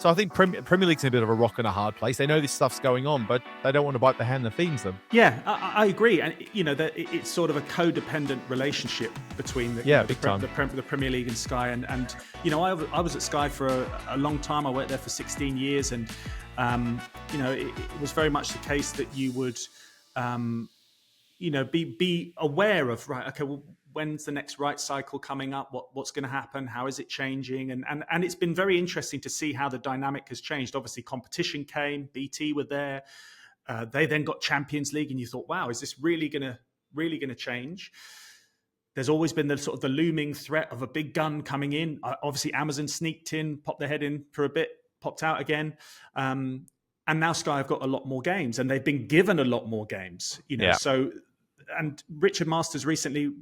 So I think Premier League's in a bit of a rock and a hard place. They know this stuff's going on, but they don't want to bite the hand that feeds them. Yeah, I agree. And, it's sort of a codependent relationship between the Premier League and Sky. And I was at Sky for a long time. I worked there for 16 years. And, it was very much the case that you would, be aware of, right, okay, well, when's the next right cycle coming up? What's going to happen? How is it changing? And it's been very interesting to see how the dynamic has changed. Obviously, competition came. BT were there. They then got Champions League, and you thought, "Wow, is this really going to change?" There's always been the sort of the looming threat of a big gun coming in. Obviously, Amazon sneaked in, popped their head in for a bit, popped out again. And now Sky have got a lot more games, and they've been given a lot more games. So. And Richard Masters recently,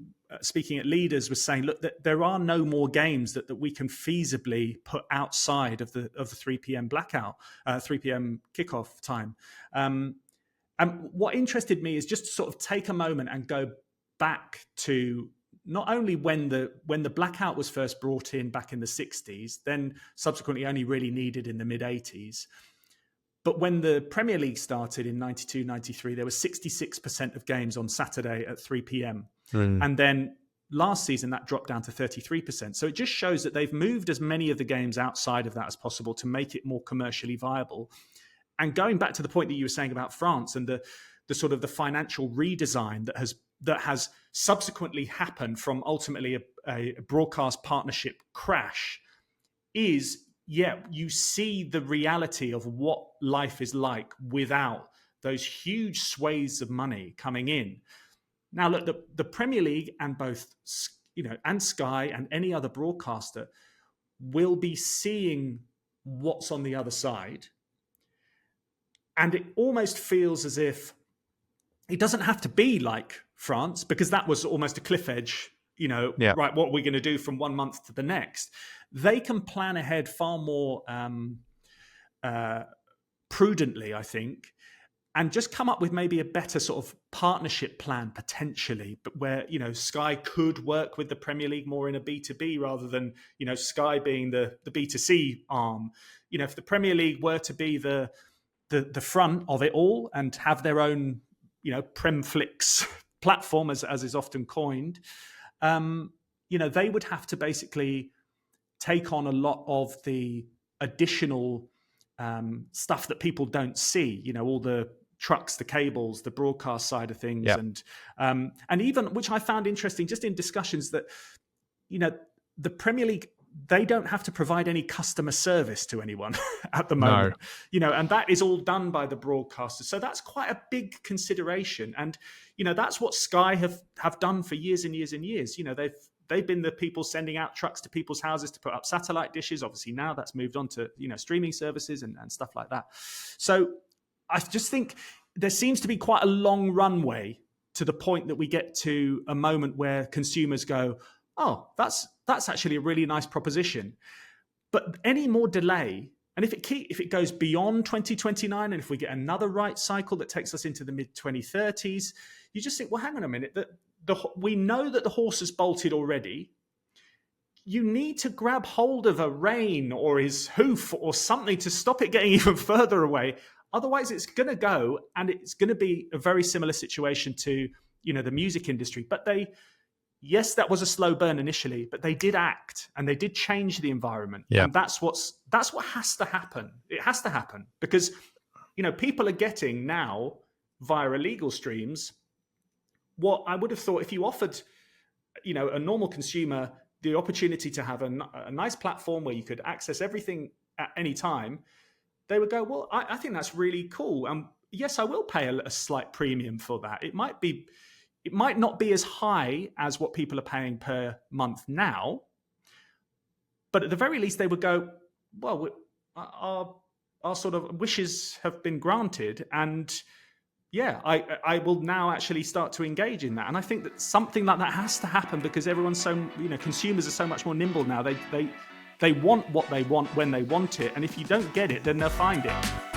speaking at Leaders, was saying, look, that there are no more games that we can feasibly put outside of the 3 p.m. blackout, 3 p.m. kickoff time. And what interested me is just to sort of take a moment and go back to not only when the blackout was first brought in back in the 60s, then subsequently only really needed in the mid-80s. But when the Premier League started in 92, 93, there was 66% of games on Saturday at 3 p.m. And then last season, that dropped down to 33%. So it just shows that they've moved as many of the games outside of that as possible to make it more commercially viable. And going back to the point that you were saying about France and the sort of the financial redesign that has subsequently happened from ultimately a broadcast partnership crash is... Yeah, you see the reality of what life is like without those huge swathes of money coming in. Now, look, the Premier League and both, and Sky and any other broadcaster will be seeing what's on the other side. And it almost feels as if it doesn't have to be like France, because that was almost a cliff edge. Right, what are we going to do from 1 month to the next? They can plan ahead far more prudently, I think, and just come up with maybe a better sort of partnership plan potentially, but where, Sky could work with the Premier League more in a B2B rather than, Sky being the B2C arm. If the Premier League were to be the front of it all and have their own, Premflix platform, as is often coined, they would have to basically take on a lot of the additional stuff that people don't see, all the trucks, the cables, the broadcast side of things. And even, which I found interesting just in discussions, that, the Premier League, they don't have to provide any customer service to anyone at the moment, and that is all done by the broadcasters. So that's quite a big consideration. And, that's what Sky have done for years and years and years. They've been the people sending out trucks to people's houses to put up satellite dishes. Obviously now that's moved on to, streaming services and stuff like that. So I just think there seems to be quite a long runway to the point that we get to a moment where consumers go, oh, that's actually a really nice proposition. But any more delay, and if it goes beyond 2029, and if we get another right cycle that takes us into the mid-2030s, you just think, well, hang on a minute, we know that the horse has bolted already. You need to grab hold of a rein or his hoof or something to stop it getting even further away. Otherwise, it's going to go, and it's going to be a very similar situation to, the music industry. But yes, that was a slow burn initially, but they did act and they did change the environment. Yeah. And that's what has to happen. It has to happen because, people are getting now via illegal streams what I would have thought if you offered, a normal consumer the opportunity to have a nice platform where you could access everything at any time, they would go, well, I think that's really cool. And yes, I will pay a slight premium for that. It might not be as high as what people are paying per month now, but at the very least they would go, well, our sort of wishes have been granted, and yeah, I will now actually start to engage in that. And I think that something like that has to happen because everyone's so, consumers are so much more nimble now. They want what they want when they want it, and if you don't get it, then they'll find it.